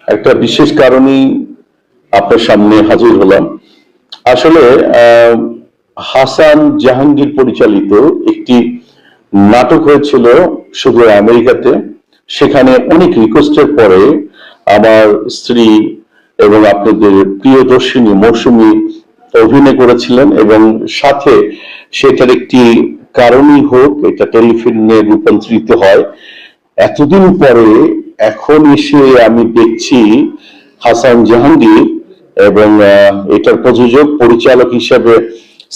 একটা বিশেষ কারণেই আপনার সামনে হাজির হলাম। আসলে হাসান জাহাঙ্গীর পরিচালিত একটি নাটক হয়েছিল শুধু আমেরিকাতে। সেখানে অনেক রিকোয়েস্টের পরে আমার স্ত্রী এবং আপনাদের প্রিয়দর্শিনী মৌসুমী অভিনয় করেছিলেন, এবং সাথে সেটার একটি কারণই হোক এটা টেলিফিল্মে রূপান্তরিত হয়। এতদিন পরে এখন এসে আমি দেখছি হাসান জাহাঙ্গীর এবং এটার প্রযোজক পরিচালক হিসেবে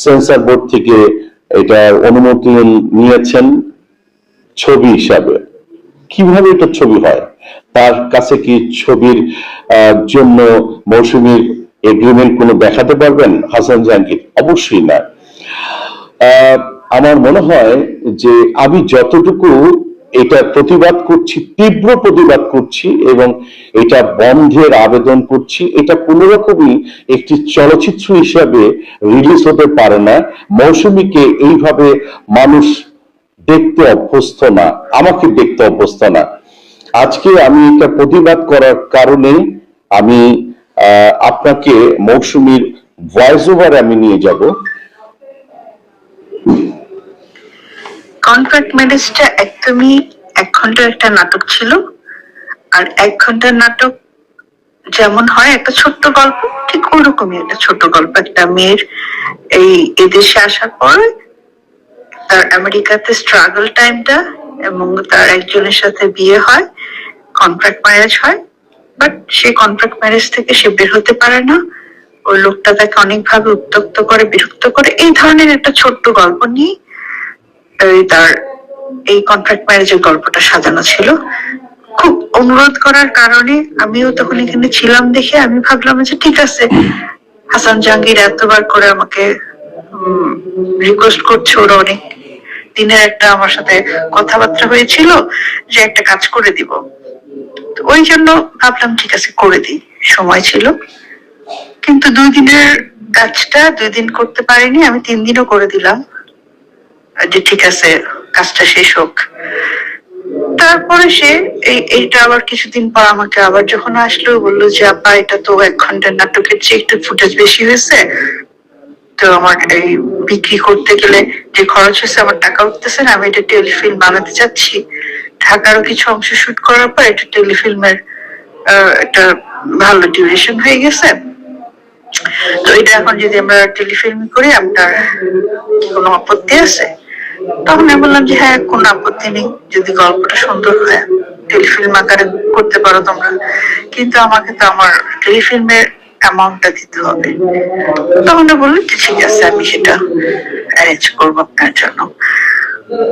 সেন্সর বোর্ড থেকে এটার অনুমতি নিয়েছেন ছবি হিসাবে। কিভাবে এটা ছবি হয়? তার কাছে কি ছবির জন্য মৌসুমীর এগ্রিমেন্ট কোনো দেখাতে পারবেন হাসান জাহাঙ্গীর? অবশ্যই না। আমার মনে হয় যে আমি যতটুকু এটা প্রতিবাদ করছি, তীব্র প্রতিবাদ করছি এবং এটা বন্ধের আবেদন করছি, এটা কোনো রকমই একটি চলচ্চিত্র হিসাবে রিলিজ হতে পারে না। মৌসুমীকে এইভাবে মানুষ দেখতে অভ্যস্ত না, আমাকে দেখতে অভ্যস্ত না। আজকে আমি এটা প্রতিবাদ করার কারণে আমি আপনাকে মৌসুমীর ভয়েস ওভার আমি নিয়ে যাব। কন্ট্রাক্ট ম্যারেজটা একদমই 1 ঘন্টার একটা নাটক ছিল। আর 1 ঘন্টার নাটক যেমন হয় একটা ছোট্ট গল্প, ঠিক ওরকমই একটা ছোট্ট গল্প। একটা মেয়ের এই এদেশে আসার পর তার আমেরিকাতে স্ট্রাগল টাইমটা, এবং তার একজনের সাথে বিয়ে হয়, কন্ট্রাক্ট ম্যারেজ হয়। বাট সেই কন্ট্রাক্ট ম্যারেজ থেকে সে বের হতে পারে না। ওই লোকটা তাকে অনেকভাবে উত্ত্যক্ত করে, বিরক্ত করে। এই ধরনের একটা ছোট্ট গল্প নিয়ে তার এই কন্ট্রাক্ট ম্যারেজের গল্পটা সাজানো ছিল। খুব অনুরোধ করার কারণে, আমিও তখন এখানে ছিলাম দেখে আমি ভাবলাম যে ঠিক আছে, হাসান জাহাঙ্গীর এতবার করে আমাকে রিকোয়েস্ট করছে, ওরা অনেক দিনের একটা আমার সাথে কথাবার্তা হয়েছিল যে একটা কাজ করে দিব। ওই জন্য ভাবলাম ঠিক আছে করে দিই, সময় ছিল। কিন্তু 2 দিনের কাজটা 2 দিন করতে পারিনি, আমি 3 দিনও করে দিলাম যে ঠিক আছে কাজটা শেষ হোক। তারপরে সে এইটা আবার কিছুদিন পর আমাকে আবার যখন আসলো বললো যে আপা এটা তো 1 ঘন্টার নাটকের চেয়ে একটু ফুটেজ বেশি হয়েছে, তো আমার এই বিক্রি করতে গেলে যে খরচ হয়েছে আমার টাকা উঠতেছে না, আমি এটা টেলিফিল্ম বানাতে চাচ্ছি। ঢাকারও কিছু অংশ শুট করার পর এটা টেলিফিল্মের একটা ভালো ডিউরেশন হয়ে গেছে, তো এটা এখন যদি আমরা টেলিফিল্ম করি আপনার কোনো আপত্তি আছে? তখন আমি বললাম যে হ্যাঁ, কোনো আপত্তি নেই, যদি গল্পটা সুন্দর হয় টেলিফিল্ম আকারে করতে পারো তোমরা, কিন্তু আমাকে তো আমার টেলিফিল্মের অ্যামাউন্টটা দিতে হবে। তখন বললো ঠিক আছে, আমি সেটা অ্যারেঞ্জ করবো আপনার জন্য।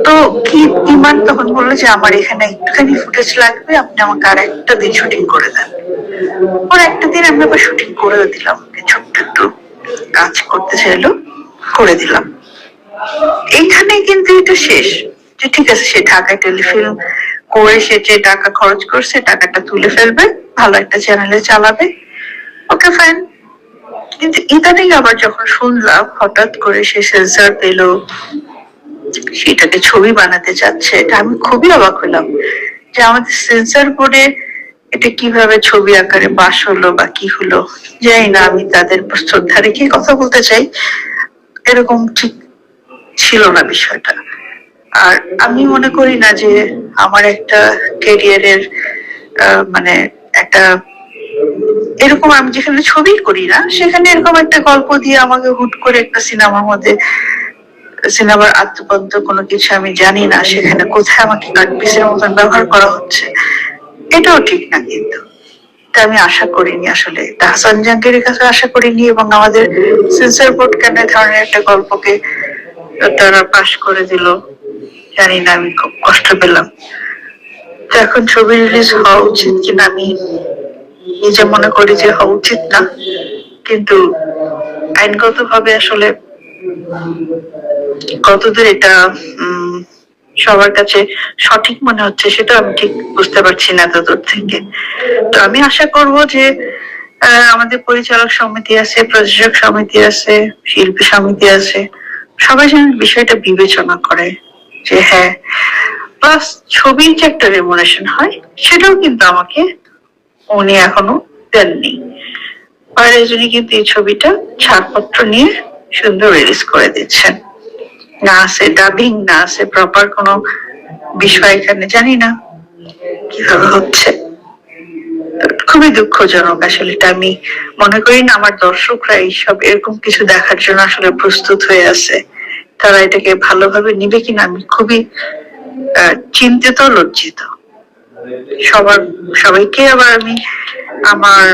তো কি ইমান তখন বললো যে আমার এখানে একটুখানি ফুটেজ লাগবে, আপনি আমাকে আর একটা দিন শুটিং করে দেন। ওর একটা দিন আমি আবার শুটিং করেও দিলাম, ছোট্ট একটু কাজ করতে চাইলো, করে দিলাম। এইখানে কিন্তু এটা শেষ, যে ঠিক আছে সে ঢাকায় টেলিফিল্ম করে সে যে টাকা খরচ করছে টাকাটা তুলে ফেলবে, ভালো একটা চ্যানেলে চালাবে, ওকে ফাইন। কিন্তু ইদানিং আবার যখন শুনলাম হঠাৎ করে সে সেন্সর পেল, সেটাকে ছবি বানাতে চাচ্ছে, এটা আমি খুবই অবাক হলাম যে আমাদের সেন্সর বোর্ডে এটা কিভাবে ছবি আকারে পাশ হলো বা কি হলো জানি না। আমি তাদের শ্রদ্ধা রেখে কথা বলতে চাই, এরকম ঠিক ছিল না বিষয়টা। আর আমি মনে করি না যে আমার একটা ক্যারিয়ারের মানে একটা এরকম, আমি যেখানে ছবি করি না সেখানে এরকম একটা গল্প দিয়ে আমাকে হুট করে একটা সিনেমার মধ্যে, সিনেমার আত্মপদ্য কোনো কিছু আমি জানি না, সেখানে কোথায় আমাকে কাটপিসের মতন ব্যবহার করা হচ্ছে, এটাও ঠিক না। কিন্তু আমি আশা করিনি, আসলে হাসান জাহাঙ্গীরের কাছে আশা করিনি, এবং আমাদের সেন্সর বোর্ড কেন ধরনের একটা গল্পকে তারা পাশ করে দিল জানি না, আমি খুব কষ্ট পেলাম। তো এখন ছবি রিলিজ হওয়া উচিত কিনা আমি নিজে মনে করি যে হওয়া উচিত না, কিন্তু আইনগত ভাবে আসলে কতদূর এটা সবার কাছে সঠিক মনে হচ্ছে সেটা আমি ঠিক বুঝতে পারছি না এতদূর থেকে। তো আমি আশা করব যে আমাদের পরিচালক সমিতি আছে, প্রযোজক সমিতি আছে, শিল্পী সমিতি আছে, সবাই যেন বিষয়টা বিবেচনা করে যে হ্যাঁ, প্লাস ছবির যে একটা রেমুনারেশন হয় সেটাও কিন্তু আমাকে উনি এখনো দেননি। আর এই জন্য কিন্তু এই ছবিটা ছাড়পত্র নিয়ে সুন্দর রিলিজ করে দিচ্ছেন। না আছে ডাবিং, না আছে প্রপার কোনো বিষয় এখানে, জানি না কিভাবে হচ্ছে। খুবই দুঃখজনক আসলে। এটা আমি মনে করি না আমার দর্শকরা এইসব এরকম কিছু দেখার জন্য আসলে প্রস্তুত হয়ে আছে। তারা এটাকে ভালোভাবে নিবে কিনা আমি খুবই চিন্তিত, লজ্জিত। সবাইকে আবার আমি আমার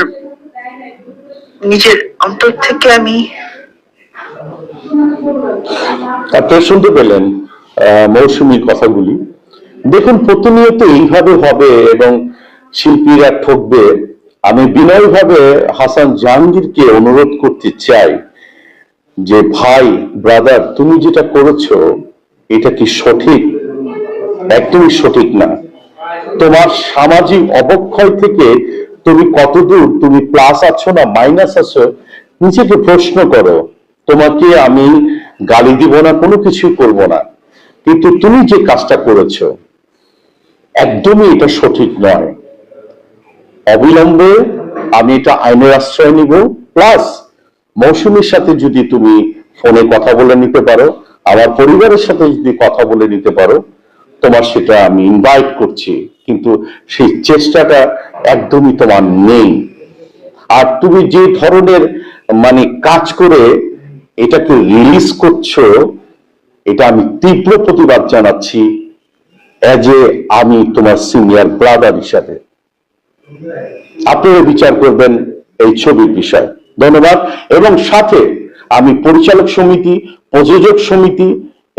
নিজের অন্তর থেকে আমি আপনারা শুনতে পেলেন মৌসুমীর কথাগুলি। দেখুন, প্রতিনিয়ত এইভাবে হবে এবং শিল্পীরা ঠকবে। আমি বিনয়ভাবে হাসান জাহাঙ্গীরকে অনুরোধ করতে চাই যে ভাই, ব্রাদার, তুমি যেটা করেছো এটা কি সঠিক? একদমই সঠিক না। তোমার সামাজিক অবক্ষয় থেকে তুমি কতদূর তুমি প্লাস আছো না মাইনাস আছো, নিজেকে প্রশ্ন করো। তোমাকে আমি গালি দিব না, কোনো কিছু করব না, কিন্তু তুমি যে কাজটা করেছো একদমই এটা সঠিক নয়। অবিলম্বে আমি এটা আইনের আশ্রয় নিব। প্লাস মৌসুমীর সাথে যদি তুমি ফোনে কথা বলে নিতে পারো, আমার পরিবারের সাথে যদি কথা বলে নিতে পারো, তোমার সেটা আমি ইনভাইট করছি, কিন্তু সেই চেষ্টাটা একদমই তোমার নেই। আর তুমি যে ধরনের কাজ করে এটাকে রিলিজ করছো, এটা আমি তীব্র প্রতিবাদ জানাচ্ছি আমি তোমার সিনিয়র ব্রাদার হিসাবে। আপনারা বিচার করবেন এই ছবির বিষয়। ধন্যবাদ। এবং সাথে আমি পরিচালক সমিতি, প্রযোজক সমিতি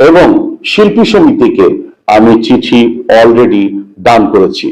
এবং শিল্পী সমিতিকে আমি চিঠি অলরেডি দান করেছি।